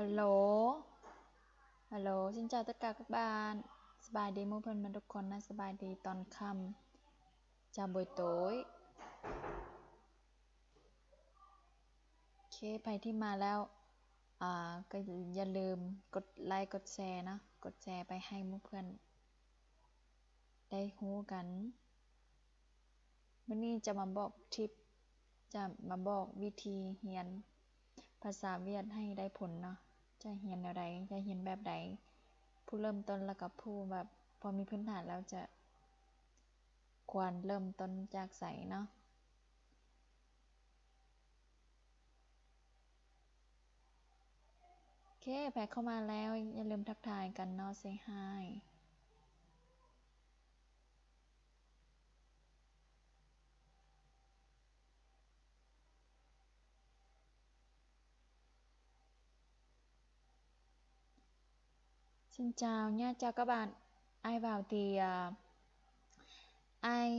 ฮัลโหลฮัลโหลxin chào tất cả các bạn สบายดีมื้อเพิ่นมันทุกคนนะสบายดีตอนค่ำchào buổi tối โอเคใครที่มาแล้วก็อย่าลืมกดไลค์กดแชร์นะกดแชร์ไปให้หมู่เพื่อนได้รู้กันมื้อนี้จะมาบอกทิปจะมาบอกวิธีเรียนภาษาเวียดให้ได้ผลเนาะจะเรียนแนวใดจะเรียนแบบใดผู้เริ่มต้นแล้วก็ผู้แบบพอมีพื้นฐานแล้วจะควรเริ่มต้นจากไสเนาะโอเคแพ็กเข้ามาแล้วอย่าลืมทักทายกันเนาะ say hi Xin chào nha, chào các bạn. Ai vào thì ai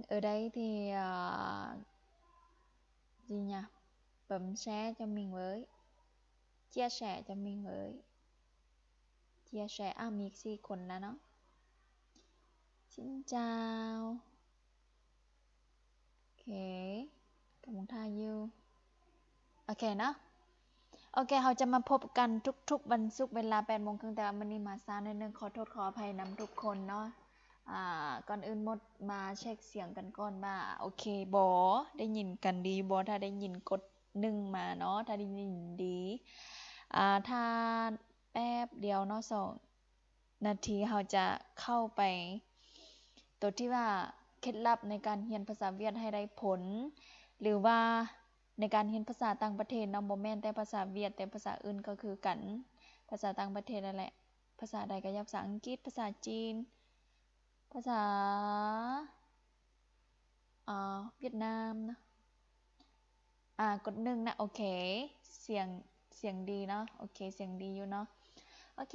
ở đây thì gì nhỉ? Bấm share cho mình với, chia sẻ cho mình với, chia sẻมี4 คนแล้วเนาะ Xin chào. โอเคกำลังถ่ายอยู่โอเคเนาะโอเคเราจะมาพบกันทุกๆวันศุกร์เวลา 8:30 นแต่ว่ามื้อนี้มาช้านิดนึงขอโทษขออภัยนำทุกคนเนาะก่อนอื่นหมดมาเช็คเสียงกันก่อนว่าโอเคบ่ได้ยินกันดีบ่ถ้าได้ยินกด1มาเนาะถ้าได้ยินดีถ้าแป๊บเดียวเนาะ2 นาทีเราจะเข้าไปตัวที่ว่าเคล็ดลับในการเรียนภาษาเวียดให้ได้ผลหรือว่าในการเรียนภาษาต่างประเทศเนาะบ่แม่นแต่ภาษาเวียดแต่ภาษาอื่นก็คือกันภาษาต่างประเทศนั่นแหละภาษาใดก็อยากภาษาอังกฤษภาษาจีนภาษาเวียดนามนะกด1นะโอเคเสียงดีเนาะโอเคเสียงดีอยู่เนาะโอเค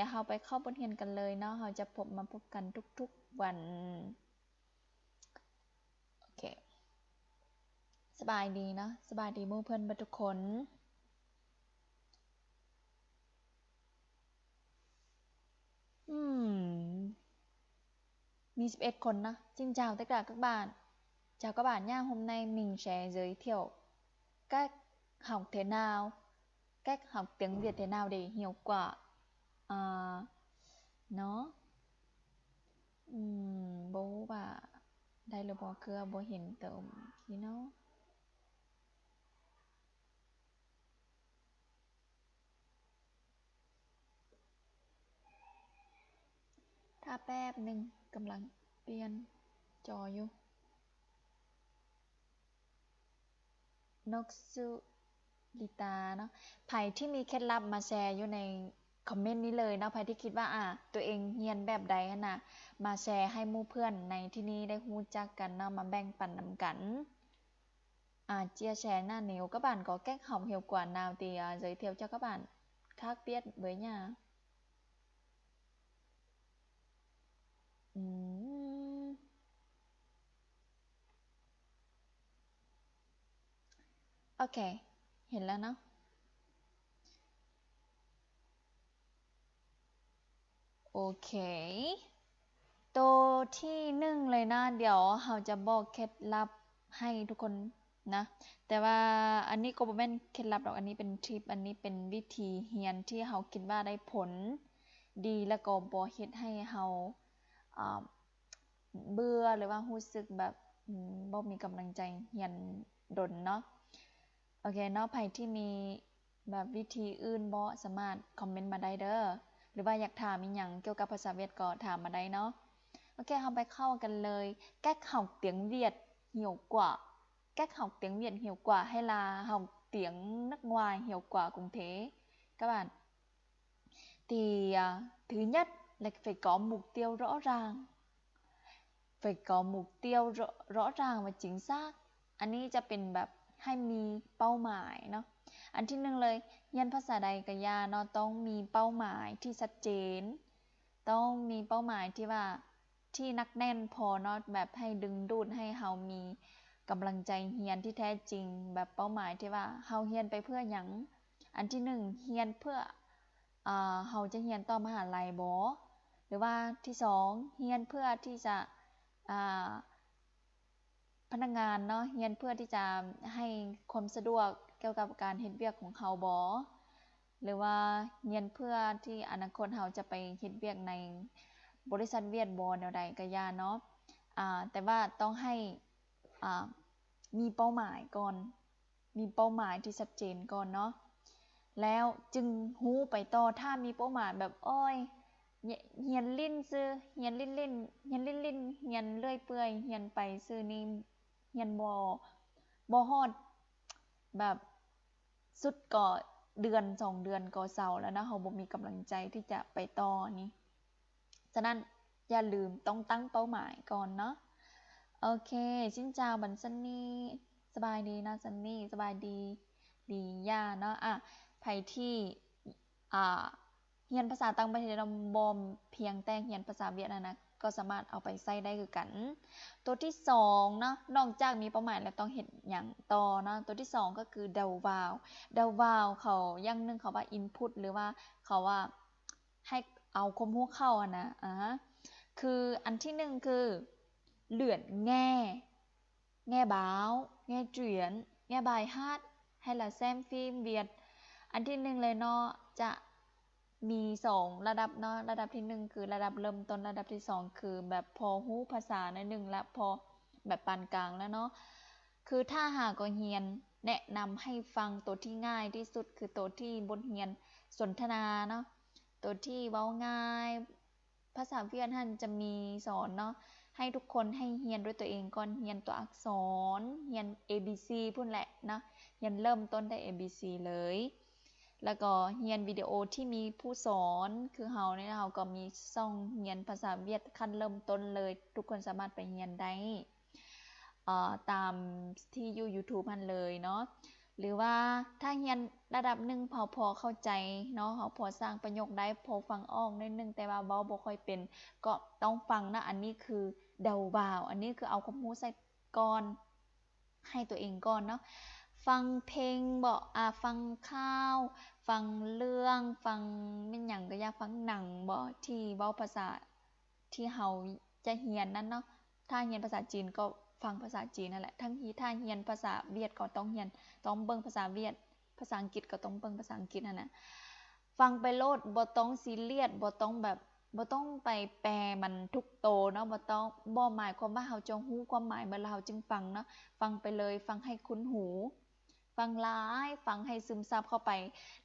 เราไปเข้าบทเรียนกันเลยเนาะเราจะมาพบกันทุกๆวันโอเคสบายดีเนาะสบายดีหมู่เพิ่นเบิดทุกคนมี11 คนนะXin chào tất cả các bạn. Chào các bạn nha. Hôm nay mình sẽ giới thiệu cách học thế nào, cách học tiếng Việt thế nào để hiệu quả. Nó บ่รู้ว่าได้หรือบ่คือบ่เห็นเติมพี่เนาะถ้าแป๊บนึงกำลังเปลี่ยนจออยู่นกสุลิตาเนาะไผที่มีเคล็ดลับมาแชร์อยู่ในคอมเมนต์นี้เลยเนาะไผที่คิดว่าตัวเองเรียนแบบใดหั่นน่ะมาแชร์ให้หมู่เพื่อนในที่นี้ได้รู้จักกันเนาะมาแบ่งปันนำกันchia sẻ là nếu các bạn có cách học hiệu quả nào thì giới thiệu cho các bạn khác biết với nha. Ok เห็นแล้วเนาะโอเคตัวที่1เลยนะเดี๋ยวเราจะบอกเคล็ดลับให้ทุกคนนะแต่ว่าอันนี้ก็บ่แม่นเคล็ดลับดอกอันนี้เป็นทริปอันนี้เป็นวิธีเรียนที่เราคิดว่าได้ผลดีแล้วก็บ่เฮ็ดให้เราเบื่อหรือว่ารู้สึกแบบบ่มีกำลังใจเรียนดนเนาะโอเคเนาะไผที่มีแบบวิธีอื่นบ่สามารถคอมเมนต์มาได้เด้อหรือว่าอยากถามอีหยังเกี่ยวกับภาษาเวียดก็ถามมาได้เนาะโอเคเราไปเข้ากันเลย cách học tiếng Việt hiệu quả cách học tiếng Việt hiệu quả hay là học tiếng nước ngoài hiệu quả cũng thế các bạn thì thứ nhất là phải có mục tiêu rõ ràng phải có mục tiêu rõ ràng và chính xác อันนี้จะเป็นแบบให้มีเป้าหมายเนาะอันที่1เลยเรียนภาษาใดก็อย่าเนาะต้องมีเป้าหมายที่ชัดเจนต้องมีเป้าหมายที่ว่าที่นักแน่นพอเนาะแบบให้ดึงดูดให้เฮามีกำลังใจเรียนที่แท้จริงแบบเป้าหมายที่ว่าเฮาเรียนไปเพื่อหยัง อันที่1เรียนเพื่อเฮาจะเรียนต่อมหาลัยบ่หรือว่าที่2เรียนเพื่อที่จะพนักงานเนาะเรียนเพื่อที่จะให้ความสะดวกเกี่ยวกับการเฮ็ดเวียกของเขาบ่หรือว่าเรียนเพื่อที่อนาคตเฮาจะไปเฮ็ดเวียกในบริษัทเวียดบ่แนวใดก็ย่าเนาะแต่ว่าต้องให้มีเป้าหมายก่อนมีเป้าหมายที่ชัดเจนก่อนเนาะแล้วจึงฮู้ไปต่อถ้ามีเป้าหมายแบบโอ้ยเรียนลิ้นซื่อเรียนลิ้นๆเรียนลิ้นๆเรียนเรื่อยเปื่อยเรียนไปซื่อนี่เรียนบ่ฮอดแบบสุดก็เดือน2เดือนก็เซาแล้วนะเฮาบ่มีกำลังใจที่จะไปต่อนี่ฉะนั้นอย่าลืมต้องตั้งเป้าหมายก่อนเนาะโอเคชินจาวบันซันนี่สบายดีนะซันนี่สบายดีดีย่าเนาะไผที่เรียนภาษาต่างประเทศบ่เพียงแต่เรียนภาษาเวียดนะก็สามารถเอาไปใช้ได้คือกันตัวที่2เนาะนอกจากมีเป้าหมายแล้วต้องเฮ็ดหยังต่อเนาะตัวที่2ก็คือ DAW เขาอย่างนึงเขาว่า input หรือว่าเขาว่าให้เอาความรู้เข้านะคืออันที่1คือเลื่อนแง่báo nghe truyện nghe bài hát hay là xem phim Việt อันที่1เลยเนาะจะมี2ระดับเนาะระดับที่1คือระดับเริ่มต้นระดับที่2คือแบบพอรู้ภาษาหน่อยนึงแล้วพอแบบปานกลางแล้วเนาะคือถ้าหากว่าเรียนแนะนำให้ฟังตัวที่ง่ายที่สุดคือตัวที่บทเรียนสนทนาเนาะตัวที่เว้าง่ายภาษาเวียดหั่นจะมีสอนเนาะให้ทุกคนให้เรียนด้วยตัวเองก่อนเรียนตัวอักษรเรียน ABC พุ่นแหละเนาะเรียนเริ่มต้นได้ ABC เลยแล้วก็เรียนวิดีโอที่มีผู้สอนคือเฮานี่เฮาก็มีช่องเรียนภาษาเวียดขั้นเริ่มต้นเลยทุกคนสามารถไปเรียนได้ตามที่อยู่ YouTube หั่นเลยเนาะหรือว่าถ้าเรียนระดับ1พอเข้าใจเนาะเฮาพอสร้างประโยคได้พอฟังออกนิดนึงแต่ว่าเว้าบ่ค่อยเป็นก็ต้องฟังนะอันนี้คือเดาบ่าวอันนี้คือเอาความรู้ใส่ก่อนให้ตัวเองก่อนเนาะฟังเพลงบ่ฟังข่าวฟังเรื่องฟังแม่นหยังก็อยากฟังหนังบ่ที่เว้าภาษาที่เฮาจะเรียนนั้นเนาะถ้าเรียนภาษาจีนก็ฟังภาษาจีนนั่นแหละทั้งที่ถ้าเรียนภาษาเวียดก็ต้องเรียนต้องเบิ่งภาษาเวียดภาษาอังกฤษก็ต้องเบิ่งภาษาอังกฤษนั่นน่ะฟังไปโลดบ่ต้องซีเรียสบ่ต้องแบบบ่ต้องไปแปลมันทุกโตเนาะบ่ต้องบ่หมายความว่าเฮาจะรู้ความหมายเมื่อเฮาจึงฟังเนาะฟังไปเลยฟังให้คุ้นหูฟังหลายฟังให้ซึมซับเข้าไป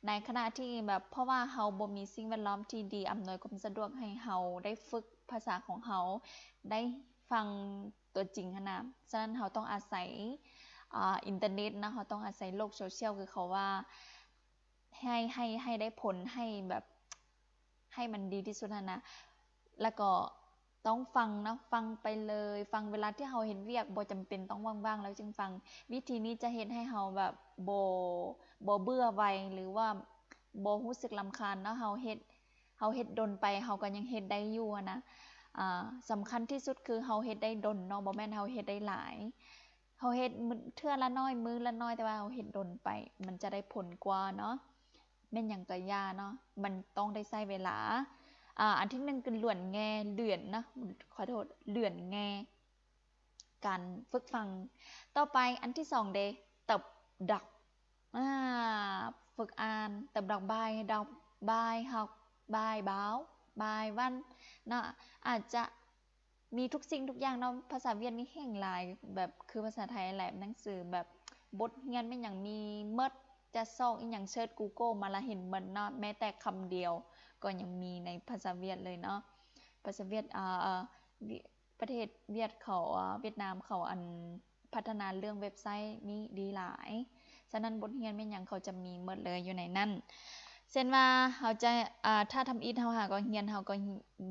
ในขณะที่แบบเพราะว่าเฮาบ่มีสิ่งแวดล้อมที่ดีอำนวยความสะดวกให้เฮาได้ฝึกภาษาของเฮาได้ฟังตัวจริงหั้นน่ะฉะนั้นเฮาต้องอาศัยอินเทอร์เน็ตนะเฮาต้องอาศัยโลกโซเชียลคือเขาว่าให้ได้ผลให้แบบให้มันดีที่สุดหั่นน่ะแล้วก็ต้องฟังนะฟังไปเลยฟังเวลาที่เฮาเฮ็ดเวียกบ่จำเป็นต้องว่างๆแล้วจึงฟังวิธีนี้จะเฮ็ดให้เฮาแบบบ่เบื่อไวหรือว่าบ่รู้สึกรำคาญเนาะเฮาเฮ็ดดนไปเฮาก็ยังเฮ็ดได้อยู่อะนะสำคัญที่สุดคือเฮาเฮ็ดได้ดนเนาะบ่แม่นเฮาเฮ็ดได้หลายเฮาเฮ็ดเทื่อละน้อยมื้อละน้อยแต่ว่าเฮาเฮ็ดดนไปมันจะได้ผลกว่าเนาะแม่นหยังก็ย่าเนาะมันต้องได้ใช้เวลาอันที่1คือเลื่อนนะขอโทษเลื่อนแงการฝึกฟังต่อไปอันที่2เด้ตบดักฝึกอ่านตบดักบายดอกบายhọc bài báo bài văn เนาะอาจจะมีทุกสิ่งทุกอย่างเนาะภาษาเวียดนี่แห่งหลายแบบคือภาษาไทยแหละหนังสือแบบบทเรียนแม่นหยังมีหมดจะซอกอีหยังเสิร์ช Google มาละเห็นหมดเนาะแม้แต่คำเดียวก็ยังมีในภาษาเวียดเลยเนาะภาษาเวียดประเทศเวียดเขาเวียดนามเขาอันพัฒนาเรื่องเว็บไซต์นี้ดีหลายฉะนั้นบทเรียนแม่นหยังเขาจะมีหมดเลยอยู่ในนั้นเช่นว่าเฮาจะถ้าทำอิฐเฮาหาก็เรียนเฮาก็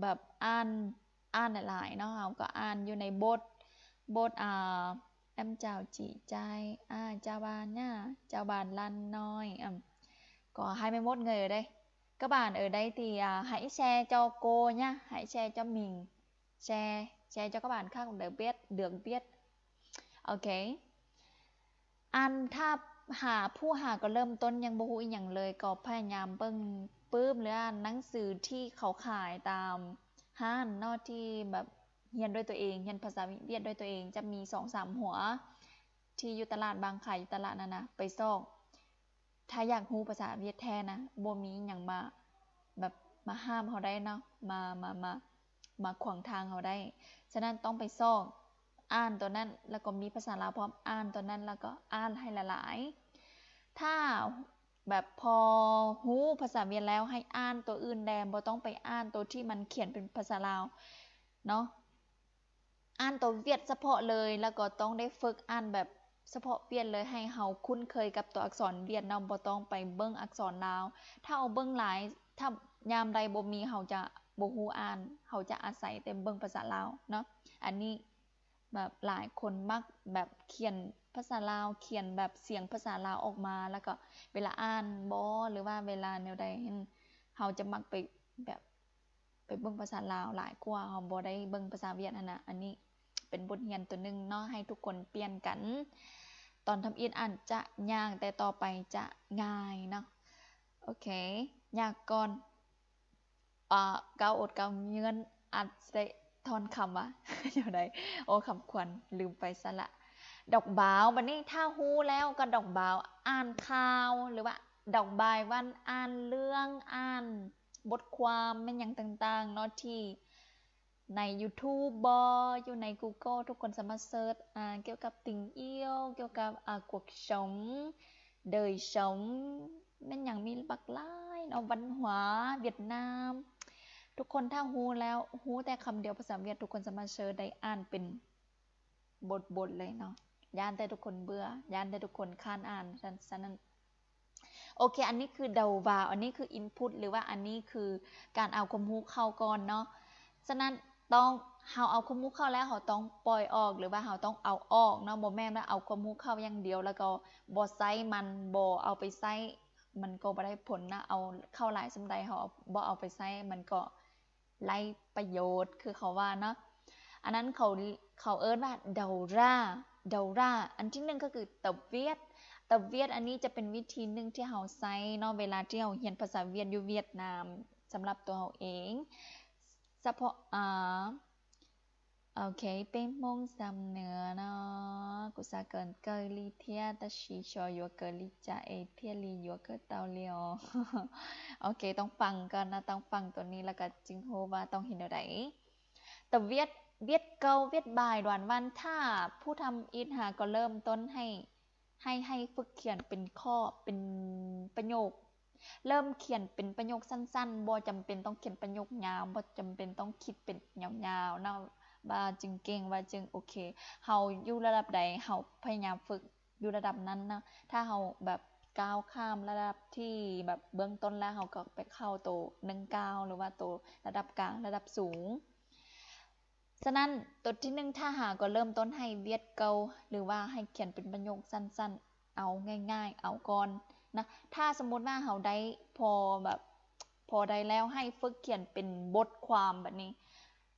แบบอ่านหลายๆเนาะเฮาก็อ่านอยู่ในบทแอมเจ้าจีใจเจ้าบ้านnha chào bạn Lan nói có 21 người ở đây các bạn ở đây thì hãy share cho cô nhá hãy share cho mình share cho các bạn khác được biết ok ถ้า ผู้หาก็เริ่มต้นยังบ่ฮู้อีหยังเลยก็พยายามเบิ่งปื้มหรืออ่านหนังสือที่เขาขายตามห้านเนาะที่แบบเรียนด้วยตัวเองเรียนภาษาเวียดด้วยตัวเองจะมี 2-3 หัวที่อยู่ตลาดบางไข่อยู่ตลาดนั่นนะไปซอกถ้าอยากรู้ภาษาเวียดแท้นะบ่มีหยังมาแบบมาห้ามเขาได้เนาะมาขวางทางเขาได้ฉะนั้นต้องไปซอกอ่านตัวนั้นแล้วก็มีภาษาลาวพร้อมอ่านตัวนั้นแล้วก็อ่านให้หลายๆถ้าแบบพอรู้ภาษาเวียดแล้วให้อ่านตัวอื่นแดมบ่ต้องไปอ่านตัวที่มันเขียนเป็นภาษาลาวเนาะอ่านตัวเวียดเฉพาะเลยแล้วก็ต้องได้ฝึกอ่านแบบเฉพาะเวียดเลยให้เฮาคุ้นเคยกับตัวอักษรเวียดเนาะบ่ต้องไปเบิ่งอักษรลาวถ้าเอาเบิ่งหลายถ้ายามใดบ่มีเฮาจะบ่ฮู้อ่านเฮาจะอาศัยแต่เบิ่งภาษาลาวเนาะอันนี้แบบหลายคนมักแบบเขียนภาษาลาวเขียนแบบเสียงภาษาลาวออกมาแล้วก็เวลาอ่านบ่หรือว่าเวลาแนวใดเฮาจะมักไปแบบไปเบิ่งภาษาลาวหลายกว่าเฮาบ่ได้เบิ่งภาษาเวียดนั่นน่ะอันนี้เป็นบทเรียนตัวหนึ่งเนาะให้ทุกคนเปลี่ยนกันตอนทำอิฐอ่านจะยากแต่ต่อไปจะง่ายเนาะโอเคยากก่อนเกาอดเกาเยือนอัดได้ทอนคำวะเดี๋ยวใดโอ้คำขวัญลืมไปซะละดอกบาวบัดนี้ถ้าฮู้แล้วก็ดอกบาวอ่านข่าวหรือว่าดอกบายวันอ่านเรื่องอ่านบทความแม่นหยังต่างๆเนาะที่ใน YouTube บ่อยู่ใน Google ทุกคนสามารถเซิร์ชเกี่ยวกับติ่งเอี้ยวเกี่ยวกับcuộc sống đời sống แม่นหยังมีบักหลายเนาะvăn hóaเวียดนามทุกคนถ้าฮู้แล้วฮู้แต่คำเดียวภาษาเวียดทุกคนสามารถเซิร์ชได้อ่านเป็นบทเลยเนาะย้านแต่ทุกคนเบื่อย้านแต่ทุกคนค้านอ่านฉะนั้นโอเคอันนี้คือเดาวาอันนี้คือ input หรือว่าอันนี้คือการเอาความรู้เข้าก่อนเนาะฉะนั้นต้องเฮาเอาความรู้เข้าแล้วเฮาต้องปล่อยออกหรือว่าเฮาต้องเอาออกเนาะบ่แม่นว่าเอาความรู้เข้าอย่างเดียวแล้วก็บ่ใช้มันบ่เอาไปใช้มันก็บ่ได้ผลนะเอาเข้าหลายส่ำใดเฮาบ่เอาไปใช้มันก็ไร้ประโยชน์คือเขาว่าเนาะอันนั้นเขาเอิ้นว่าเดาราอันที่1ก็คือตะเวียดอันนี้จะเป็นวิธีหนึ่งที่เฮาใช้เนาะเวลาที่เฮาเรียนภาษาเวียดอยู่เวียดนามสำหรับตัวเฮาเองเฉพาะโอเคเป็นมงสำเนือเนาะกุสาเกินเกยลีเทียตะชีชอยัวเกยลีจาเอเทียลียัวเกยเตาเลียวโอเคต้องฟังก่อนนะต้องฟังตัวนี้แล้วก็จึงรู้ว่าต้องเห็นแนวใดแต่เวียดเก่าเวียดบ่ายดวนวันถ้าผู้ทำอิฐหาก็เริ่มต้นให้ฝึกเขียนเป็นข้อเป็นประโยคเริ่มเขียนเป็นประโยคสั้นๆบ่จำเป็นต้องเขียนประโยคยาวบ่จำเป็นต้องคิดเป็นยาวๆเนาะว่าจึงเก่งว่าจึงโอเคเฮาอยู่ระดับใดเฮาพยายามฝึกอยู่ระดับนั้นนะถ้าเฮาแบบก้าวข้ามระดับที่แบบเบื้องต้นแล้วเฮาก็ไปเข้าโต1 ก้าวหรือว่าโตระดับกลางระดับสูงฉะนั้นตัวที่1ถ้าหาก็เริ่มต้นให้เวียดเก่าหรือว่าให้เขียนเป็นประโยคสั้นๆเอาง่ายๆเอาก่อนนะถ้าสมมุติว่าเฮาได้พอแบบพอได้แล้วให้ฝึกเขียนเป็นบทความแบบนี้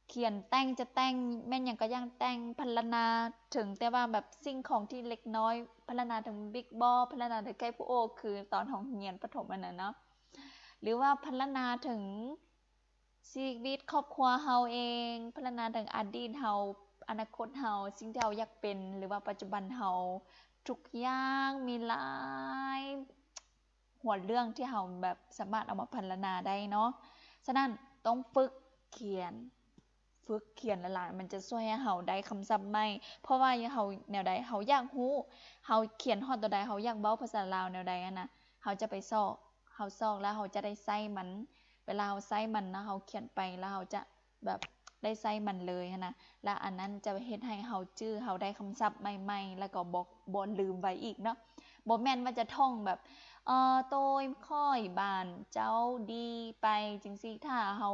เขียนแต่งจะแต่งแม่นหยังก็ยังแต่งพรรณนาถึงแต่ว่าแบบสิ่งของที่เล็กน้อยพรรณนาถึงบิ๊กบอสพรรณนาถึงใกล้ผู้โอคือตอนของเรียนประถมอันนั้นเนาะหรือว่าพรรณนาถึงชีวิตครอบครัวเฮาเองพรรณนาถึงอดีตเฮาอนาคตเฮาสิ่งที่เฮาอยากเป็นหรือว่าปัจจุบันเฮาทุกอย่างมีหลายหัวเรื่องที่เฮาแบบสามารถเอามาพรรณนาได้เนาะฉะนั้นต้องฝึกเขียนหลายๆมันจะช่วยให้เฮาได้คำศัพท์ใหม่เพราะว่าเฮาแนวใดเฮาอยากรู้เฮาเขียนฮอดตัวใดเฮาอยากเว้าภาษาลาวแนวใดอะน่ะเฮาจะไปซอกเฮาซอกแล้วเฮาจะได้ใช้มันเวลาเฮาใช้มันนะเฮาเขียนไปแล้วเฮาจะแบบได้ใช้มันเลยหั้นน่ะและอันนั้นจะเฮ็ดให้เฮาจื้อเฮาได้คำศัพท์ใหม่ๆแล้วก็บ่ลืมไว้อีกเนาะบ่แม่นว่าจะท่องแบบโตยค่อยบ้านเจ้าดีไปจังซี่ถ้าเฮา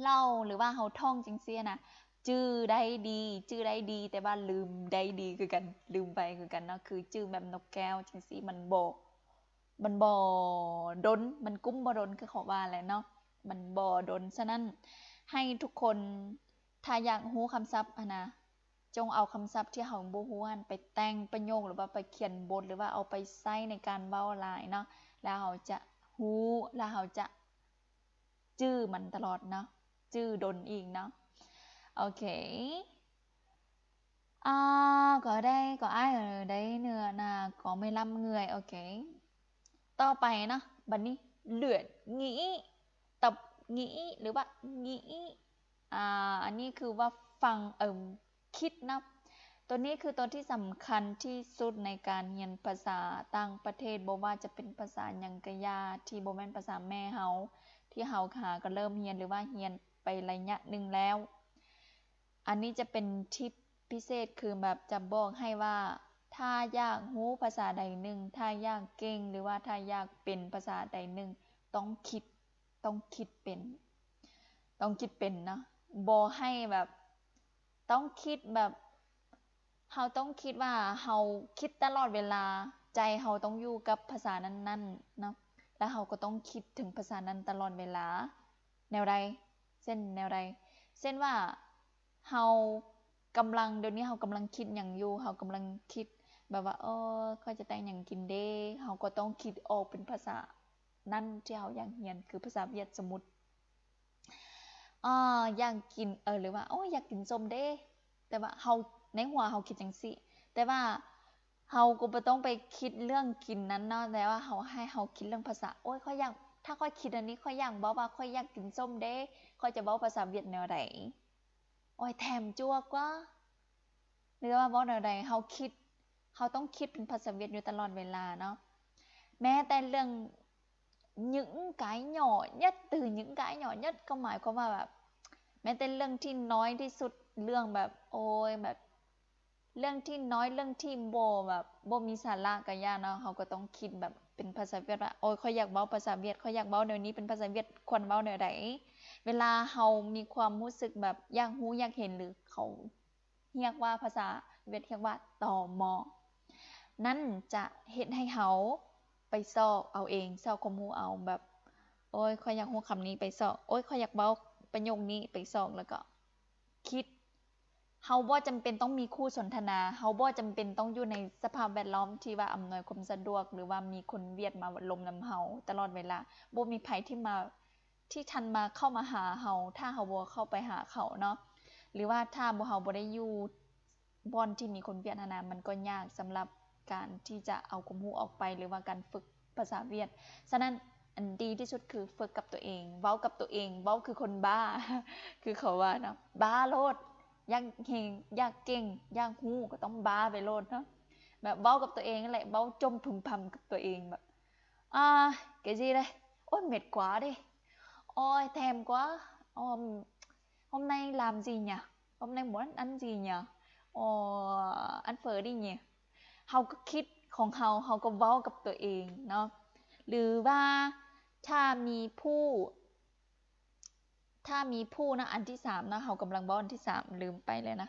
เล่าหรือว่าเฮาท่องจังซี่น่ะจื้อได้ดีแต่ว่าลืมได้ดีคือกันลืมไปคือกันเนาะคือจื้อแบบนกแก้วจังซี่มันบ่ดนมันกุ้มบ่ดนคือเขาว่าแหละเนาะมันบ่ดนฉะนั้นให้ทุกคนถ้าอยากรู้คำศัพท์อะนะ จงเอาคำศัพท์ที่เฮาบ่ฮู้หั่นไปแต่งประโยคหรือว่าไปเขียนบทหรือว่าเอาไปใช้ในการเว้าหลายเนาะแล้วเฮาจะฮู้แล้วเฮาจะจื้อมันตลอดเนาะจื้อดนอีกเนาะโอเคcó ai ở đấy nữa là có 15 người ok ต่อไปเนาะบัดนี้เลื่อนงี้tập nghĩ หรือว่างี้อันนี้คือว่าฟังคิดนะตัวนี้คือตัวที่สำคัญที่สุดในการเรียนภาษาต่างประเทศบ่ว่าจะเป็นภาษาหยังก็อย่าที่บ่แม่นภาษาแม่เฮาที่เฮาก็เริ่มเรียนหรือว่าเรียนไประยะหนึ่งแล้วอันนี้จะเป็นทิปพิเศษคือแบบจะบอกให้ว่าถ้าอยากรู้ภาษาใดหนึ่งถ้าอยากเก่งหรือว่าถ้าอยากเป็นภาษาใดหนึ่งต้องคิดเป็นเนาะบ่ให้แบบต้องคิดแบบเฮาต้องคิดว่าเฮาคิดตลอดเวลาใจเฮาต้องอยู่กับภาษานั้นๆเนาะแล้วเฮาก็ต้องคิดถึงภาษานั้นตลอดเวลาแนวใดเช่นแนวใดเช่นว่าเฮากำลังเดี๋ยวนี้เฮากำลังคิดหยังอยู่เฮากำลังคิดแบบว่าข้อยจะแต่งหยังกินเด้เฮาก็ต้องคิดออกเป็นภาษานั้นที่เฮาอยากเรียนคือภาษาเวียดสมมุติอยากกินหรือว่าอยากกินส้มเด้แต่ว่าเฮาในหัวเฮาคิดจังซี่แต่ว่าเฮาก็บ่ต้องไปคิดเรื่องกินนั้นเนาะแต่ว่าให้เฮาคิดเรื่องภาษาข้อยอยากถ้าข้อยคิดอันนี้ข้อยอยากเว้าว่าข้อยอยากกินส้มเด้ข้อยจะเว้าภาษาเวียดแนวใดแถมจั่วกว่าหรือว่าเว้าแนวใดเฮาคิดเฮาต้องคิดเป็นภาษาเวียดอยู่ตลอดเวลาเนาะแม้แต่เรื่องnhững cái nhỏ nhất từ những cái nhỏ nhất ก็หมายความว่าแบบแม้แต่เรื่องที่น้อยที่สุดเรื่องแบบแบบเรื่องที่น้อยเรื่องที่แบบบ่มีสาระก็ย่าเนาะเฮาก็ต้องคิดแบบเป็นภาษาเวียดว่าข้อยอยากเว้าภาษาเวียดข้อยอยากเว้าแนวนี้เป็นภาษาเวียดควรเว้าแนวใดเวลาเฮามีความรู้สึกแบบอยากรู้อยากเห็นหรือเขาเรียกว่าภาษาเวียดเรียกว่าตม.นั่นจะเฮ็ดให้เฮาไปซอกเอาเองซอกความรู้เอาแบบข้อยอยากรู้คำนี้ไปซอกข้อยอยากเว้าประโยคนี้ไปซอกแล้วก็คิดเฮาบ่จำเป็นต้องมีคู่สนทนาเฮาบ่จำเป็นต้องอยู่ในสภาพแวดล้อมที่ว่าอำนวยความสะดวกหรือว่ามีคนเวียดมาลมนำเฮาตลอดเวลาบ่มีไผที่ทันมาเข้ามาหาเฮาถ้าเฮาบ่เข้าไปหาเขาเนาะหรือว่าถ้าเฮาบ่ได้อยู่บ่อนที่มีคนเวียดนามมันก็ยากสำหรับการที่จะเอาความรู้ออกไปหรือว่าการฝึกภาษาเวียดฉะนั้นอันดีที่สุดคือฝึกกับตัวเองเว้ากับตัวเองเว้าคือคนบ้าคือเขาว่าเนาะบ้าโลดอยากเก่งอยากเก่งอยากรู้ก็ต้องบ้าไปโลดเนาะแบบเว้ากับตัวเองนั่นแหละเว้าจมพึมพำกับตัวเองแบบcái gì đây mệt quá đi thèm quá hôm nay làm gì nhỉ hôm nay muốn ăn gì nhỉ ăn phở đi nhỉ เฮาก็คิดของเฮาก็เว้ากับตัวเองเนาะหรือว่าถ้ามีผู้นะอันที่3นะเฮากำลังเว้าอันที่3ลืมไปเลยนะ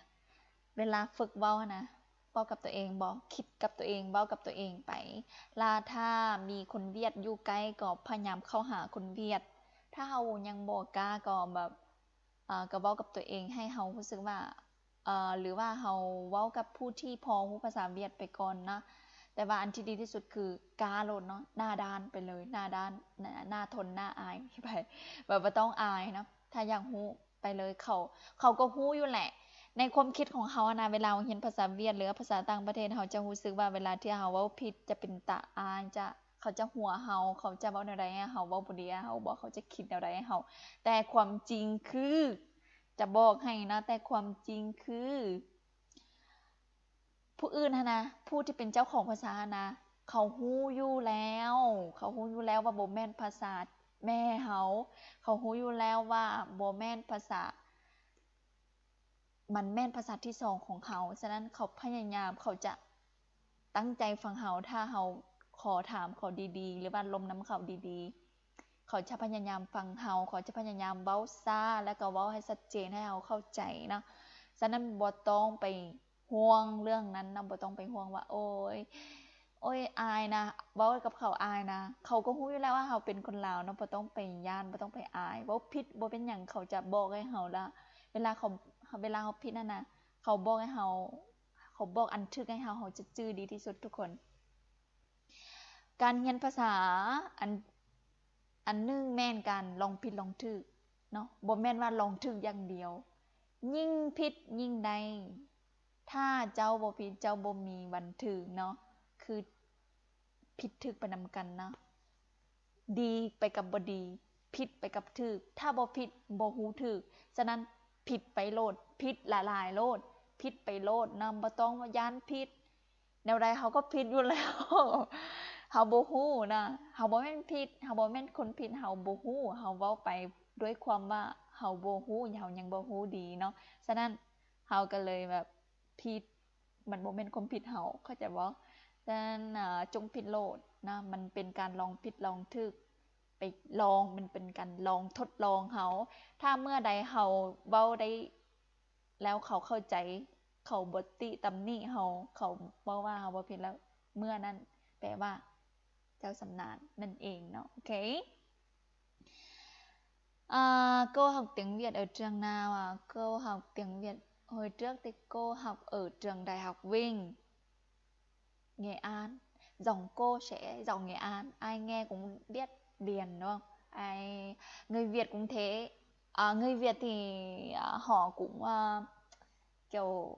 เวลาฝึกเว้านะเว้ากับตัวเองบ่คิดกับตัวเองเว้ากับตัวเองไปลาถ้ามีคนเวียดอยู่ใกล้ก็พยายามเข้าหาคนเวียดถ้าเฮายังบ่กล้าก็แบบก็เว้ากับตัวเองให้เฮารู้สึกว่าหรือว่าเฮาเว้ากับผู้ที่พอรู้ภาษาเวียดไปก่อนนะแต่ว่าอันที่ดีที่สุดคือกล้าโลดเนาะหน้าด้านไปเลยหน้าด้านหน้าทนหน้าอายไปแบบบ่ต้องอายเนาะถ้าอยากรู้ไปเลยเขาก็รู้อยู่แหละในความคิดของเฮานะเวลาเรียนภาษาเวียดหรือภาษาต่างประเทศเฮาจะรู้สึกว่าเวลาที่เฮาเว้าผิดจะเป็นตาอายเขาจะหัวเฮาเขาจะเว้าแนวใดให้เฮาเว้าบ่ดีเฮาบ่เขาจะคิดแนวใดให้เฮาแต่ความจริงคือจะบอกให้นะแต่ความจริงคือผู้อื่นนะผู้ที่เป็นเจ้าของภาษานะเขารู้อยู่แล้วว่าบ่แม่นภาษาแม่เฮาเขารู้อยู่แล้วว่าบ่แม่นภาษามันแม่นภาษาที่2ของเขาฉะนั้นเขาพยายามเขาจะตั้งใจฟังเฮาถ้าเฮาขอถามเขาดีๆหรือว่าลมนำเขาดีๆเขาจะพยายามฟังเฮาเขาจะพยายามเว้าช้าแล้วก็เว้าให้ชัดเจนให้เฮาเข้าใจเนาะฉะนั้นบ่ต้องไปห่วงเรื่องนั้นนะบ่ต้องไปห่วงว่าโอ๊ยอายนะเว้ากับเขาอายนะเขาก็รู้อยู่แล้วว่าเฮาเป็นคนลาวเนาะบ่ต้องไปย้านบ่ต้องไปอายเว้าผิดบ่เป็นหยังเขาจะบอกให้เฮาล่ะเวลาเขาผิดนั่นน่ะ เขาบอกให้เราเขาบอกอันทึกให้เราจะจื้อดีที่สุดทุกคนการเรียนภาษาอันนึงแม่นการลองผิดลองถูกเนาะบ่แม่นว่าลองถูกอย่างเดียวยิ่งผิดยิ่งได้ถ้าเจ้าบ่ผิดเจ้าบ่มีวันถูกเนาะคือผิดถูกไปนำกันเนาะดีไปกับบ่ดีผิดไปกับถูกถ้าบ่ผิดบ่ฮู้ถูกฉะนั้นผิดไปโลดผิดหลายๆโลดผิดไปโลดนำบ่ต้องว่าย้านผิดแนวใดเขาก็ผิดอยู่แล้วเฮาบ่ฮู้นะเฮาบ่แม่นผิดเฮาบ่แม่นคนผิดเฮาบ่ฮู้เฮาเว้าไปด้วยความว่าเฮาบ่ฮู้เฮายังบ่ฮู้ดีเนาะฉะนั้นเฮาก็เลยแบบผิดมันบ่แม่นความผิดเฮาเข้าใจบ่ฉะนั้นจงผิดโลดนะมันเป็นการลองผิดลองถูกไปลองมันเป็นการลองทดลองเฮาถ้าเมื่อใดเฮาเว้าได้แล้วเขาเข้าใจเขาบ่ติตำหนิเฮาเขาบ่ว่าเฮาบ่ผิดแล้วเมื่อนั้นแปลว่าเจ้าสำนานนั่นเองเนาะโอเคcô học tiếng Việt ở trường nào à? Cô học tiếng Việt hồi trước thì cô học ở trường Đại học Vinh, Nghệ An. Giọng cô sẽ giọng Nghệ An, ai nghe cũng biết liền đúng không? Người Việt cũng thế. Người Việt thì họ cũng kiểu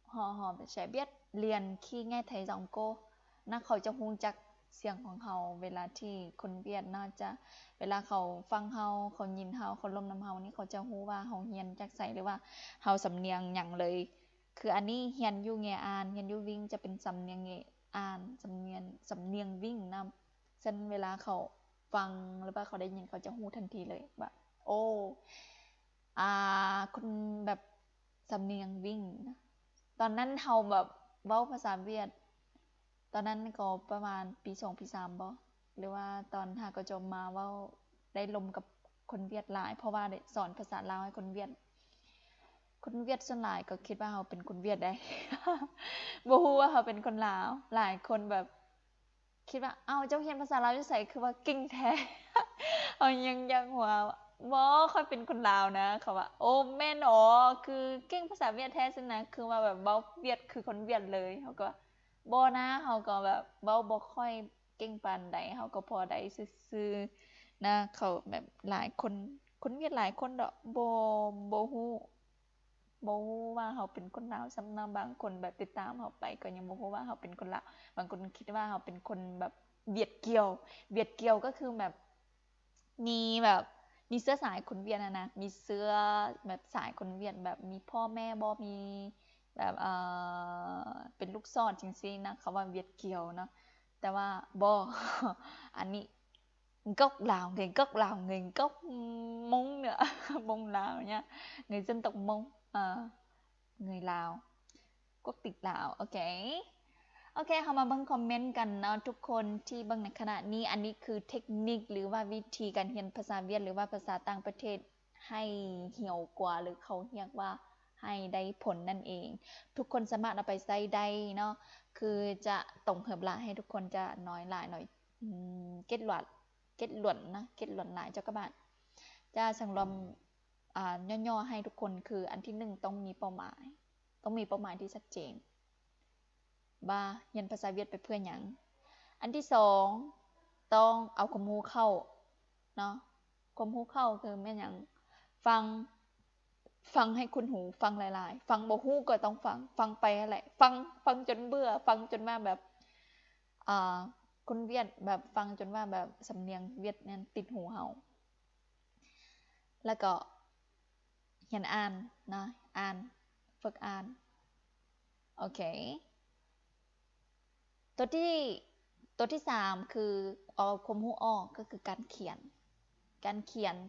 họ sẽ biết liền khi nghe thấy giọng cô นะเขาจะฮู้จักเสียงของเราเวลาที่คนเวียดน่าจะเวลาเขาฟังเราเขายินเราเขาลมน้ำเรานี่เขาจะฮู้ว่าเราเรียนจากไสหรือว่าเราสำเนียงหยังเลยคืออันนี้เรียนอยู่แงอานเรียนอยู่วิ่งจะเป็นสำเนียงแงอานสำเนียงวิ่งนำฉะนั้นเวลาเขาฟังหรือว่าเขาได้ยินเขาจะฮู้ทันทีเลยว่าโอ้คนแบบสำเนียงวิ่งนะตอนนั้นเราแบบเว้าภาษาเวียดตอนนั้นก็ประมาณปี2ปี3บ่หรือว่าตอนหากจบมาเว้าได้ลมกับคนเวียดหลายเพราะว่าได้สอนภาษาลาวให้คนเวียดส่วนหลายก็คิดว่าเราเป็นคนเวียดได้ บ่ฮู้ว่าเราเป็นคนลาวหลายคนแบบคิดว่าเอ้าเจ้าเรียนภาษาลาวอยู่ไสคือว่าเก่งแท้ เอายังหัวบ่ค่อยเป็นคนลาวนะเขาว่าโอ้แม่นอ๋อคือเก่งภาษาเวียดแท้ซินะคือว่าแบบเว้าเวียดคือคนเวียดเลยเขาก็บ่นะเขาก็แบบเว้าบ่ค่อยเก่งปานใดเขาก็พอได้ซื่อๆนะเขาแบบหลายคนเวียดหลายคนดอกบ่ฮู้ว่าเราเป็นคนลาวซ้ำเนาะบางคนแบบติดตามเราไปก็ยังบ่ฮู้ว่าเราเป็นคนลาวบางคนคิดว่าเราเป็นคนแบบเวียดเกี่ยวก็คือแบบมีแบบมีเชื้อสายคนเวียดนะมีเชื้อแบบสายคนเวียดแบบมีพ่อแม่บ่มีแบบเป็นลูกศรจังซี่นะเขาว่าเวียดเกี่ยวเนาะแต่ว่าบ่ อันนี้gốc Lào người gốc Mông nữa Mông Lào nha người dân tộc Mông người Lào quốc tịch Làoโอเคเรามาเบิ่งคอมเมนต์กันเนาะทุกคนที่เบิ่งในขณะนี้อันนี้คือเทคนิคหรือว่าวิธีการเรียนภาษาเวียดหรือว่าภาษาต่างประเทศให้เหี่ยวกว่าหรือเขาเรียกว่าให้ได้ผลนั่นเองทุกคนสามารถเอาไปใช้ได้เนาะคือจะตรงเหิบละให้ทุกคนจะน้อยหลายหน่อยkết luận นะ kết luận หลายเจ้าก็บ้านจะสังรวมย่อๆให้ทุกคนคืออันที่1ต้องมีเป้าหมายที่ชัดเจนว่าเรียนภาษาเวียดไปเพื่อหยังอันที่2ต้องเอาความรู้เข้าเนาะความรู้เข้าคือแม่นหยังฟังให้คุ้นหูฟังหลายๆฟังบ่ฮู้ก็ต้องฟังไปนั่นแหละฟังจนเบื่อฟังจนว่าแบบคนเวียดแบบฟังจนว่าแบบสำเนียงเวียดนั้นติดหูเฮาแล้วก็เรียนอ่านนะฝึกอ่านโอเคตัวที่3คือเอาความรู้ออกก็คือการเขียน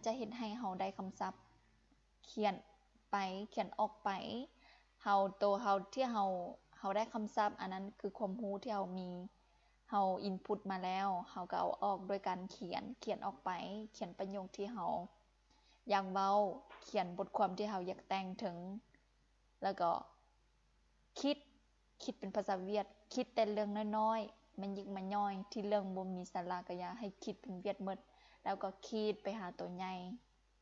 จะเฮ็ดให้เฮาได้คำศัพท์เขียนไปเขียนออกไปเฮาที่เฮาได้คำศัพท์อันนั้นคือความรู้ที่เฮามีเฮาอินพุตมาแล้วเฮาก็เอาออกด้วยการเขียนออกไปเขียนประโยคที่เฮาอยากเว้าเขียนบทความที่เฮาอยากแต่งถึงแล้วก็คิดเป็นภาษาเวียดคิดแต่เรื่องน้อยๆมันยิกมันย่อยที่เรื่องบ่มีสาระก็อย่าให้คิดเป็นเวียดหมดแล้วก็คิดไปหาตัวใหญ่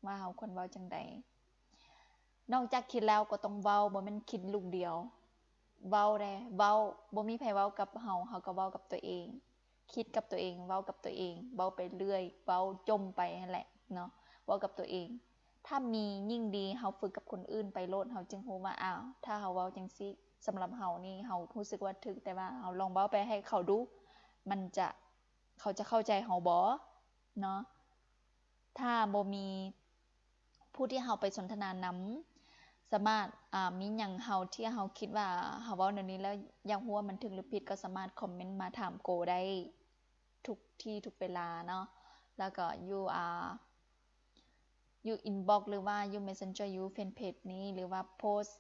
ว่าเฮาควรเว้าจังได นอกจากคิดแล้วก็ต้องเว้าบ่แม่นคิดลูกเดียวเว้าแด้เว้าบ่มีไผเว้ากับเฮาก็เว้ากับตัวเองคิดกับตัวเองเว้ากับตัวเองเว้าไปเรื่อยเว้าจมไปนั่นแหละเนาะเว้ากับตัวเองถ้ามียิ่งดีเฮาฝึกกับคนอื่นไปโลดเฮาจึงรู้ว่าอ้าวถ้าเฮาเว้าจังซี่สำหรับเฮานี่เฮารู้สึกว่าถึกแต่ว่าเฮาลองเว้าไปให้เขาดูมันจะเขาจะเข้าใจเฮาบ่เนาะถ้าบ่มีผู้ที่เฮาไปสนทนานำสามารถมีหยังเฮาที่เฮาคิดว่าเฮาเว้าแนวนี้แล้วอยากรู้ว่ามันถูกหรือผิดก็สามารถคอมเมนต์มาถามโกได้ทุกที่ทุกเวลาเนาะแล้วก็อยู่อินบ็อกซ์หรือว่าอยู่ Messenger อยู่แฟนเพจนี้หรือว่าโพสต์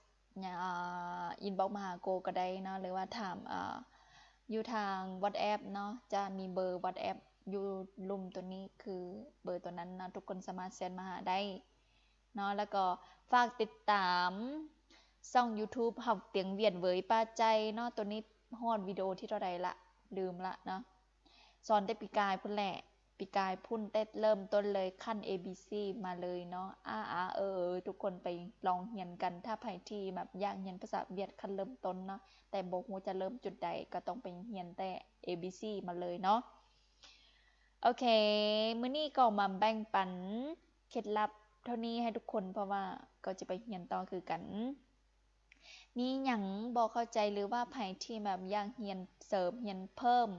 อินบ็อกซ์มาหาโกก็ได้เนาะหรือว่าถามอยู่ทาง WhatsApp เนาะจะมีเบอร์ WhatsApp อยู่ลุ่มตัวนี้คือเบอร์ตัวนั้นนะทุกคนสามารถเซ็นมาหาได้เนาะแล้วก็ฝากติดตามช่อง YouTube học tiếng Việt vớiป้าใจเนาะตัวนี้ฮอดวิดีโอที่เท่าใดละลืมละเนาะสอนแต่ปีกายพุ่นแหละปีกายพุ่นเต้เริ่มต้นเลยขั้น ABC มาเลยเนาะทุกคนไปลองเรียนกันถ้าไผที่แบบอยากเรียนภาษาเวียดขั้นเริ่มต้นเนาะแต่บ่ฮู้จะเริ่มจุดใดก็ต้องไปเรียนแต่ ABC มาเลยเนาะโอเคมื้อนี้ก็มาแบ่งปันเคล็ดลับเท่านี้ให้ทุกคนเพราะว่าก็จะไปเรียนต่อคือกันมีหยังบ่เข้าใจหรือว่าไผที่แบบอยากเรียนเสริมเรียนเพิ่ม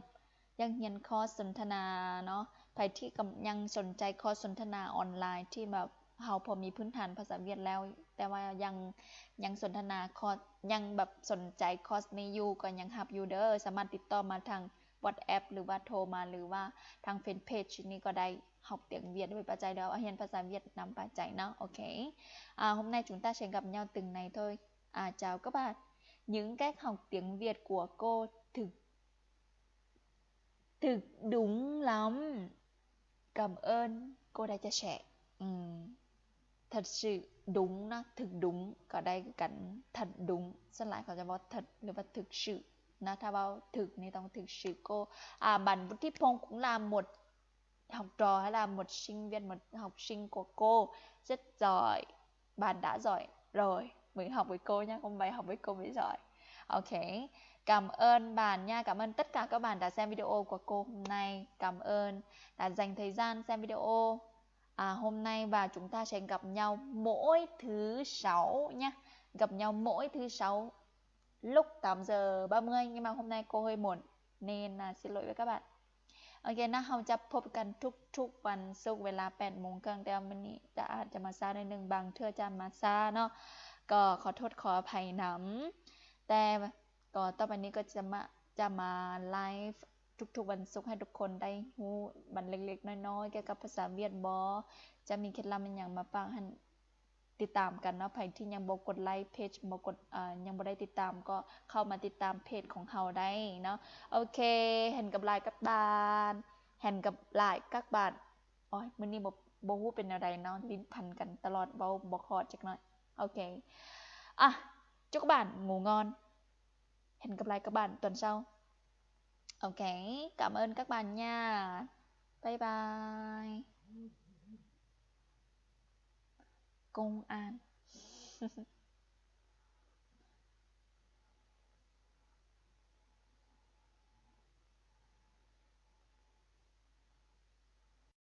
อยากเรียนคอร์สสนทนาเนาะไผที่ยังสนใจคอร์สสนทนาออนไลน์ที่แบบเฮาพอมีพื้นฐานภาษาเวียดแล้วแต่ว่ายังสนทนาคอร์สยังแบบสนใจคอร์สนี้อยู่ก็ยังรับอยู่เด้อสามารถติดต่อมาทาง WhatsApp หรือว่าโทรมาหรือว่าทาง Fan Page นี้ก็ได้học tiếng Việt với bà Trái đó hiền ภาษาเวียดนามbà Trái nó ok hôm nay chúng ta sẽ gặp nhau từng này thôi chào các bạn những cách học tiếng Việt của cô thực đúng lắm cảm ơn cô đã chia sẻ thật sự đúng nó thực đúng có đây cảnh thật đúng xin lạiเขาจะบอกthậtหรือว่า thực sự นะถ้าว่าถึกนี่ต้อง thực sự cô bạn Vũ Thị Phong cũng là một học trò hay là một sinh viên, một học sinh của cô rất giỏi. Bạn đã giỏi rồi, mình học với cô nhé, không phải học với cô mới giỏi. Ok, cảm ơn bạn nha, cảm ơn tất cả các bạn đã xem video của cô hôm nay. Cảm ơn đã dành thời gian xem video hôm nay và chúng ta sẽ gặp nhau mỗi thứ 6 nhé. Gặp nhau mỗi thứ 6 lúc 8 giờ 30 nhưng mà hôm nay cô hơi muộn nên là xin lỗi với các bạn. โอเคนะเราจะพบกันทุกๆวันศุกร์เวลา 8 โมงครึ่งแต่วันนี้อาจจะมาช้าหน่อยนึงบางเทื่อจะมาช้าเนาะก็ขอโทษขออภัยนำแต่ก็ต่อไปนี้ก็จะมาไลฟ์ทุกๆวันศุกร์ให้ทุกคนได้รู้บันเล็กๆน้อยๆเกี่ยวกับภาษาเวียดบ่จะมีเคล็ดลับอิหยังมาฝากให้ติดตามกันเนาะใครที่ยังบ่กดไลค์เพจบ่กดยังบ่ได้ติดตามก็เข้ามาติดตามเพจของเราได้เนาะโอเคhẹn gặp lại các bạn hẹn gặp lại các bạn โอ้ยมื้อนี้บ่ฮู้เป็นอะไรเนาะลิ้นพันกันตลอดเว้าบ่คอดจักหน่อยโอเคchúc các bạn ngủ ngon hẹn gặp lại các bạn tuần sau ok cảm ơn các bạn nha bye bye công an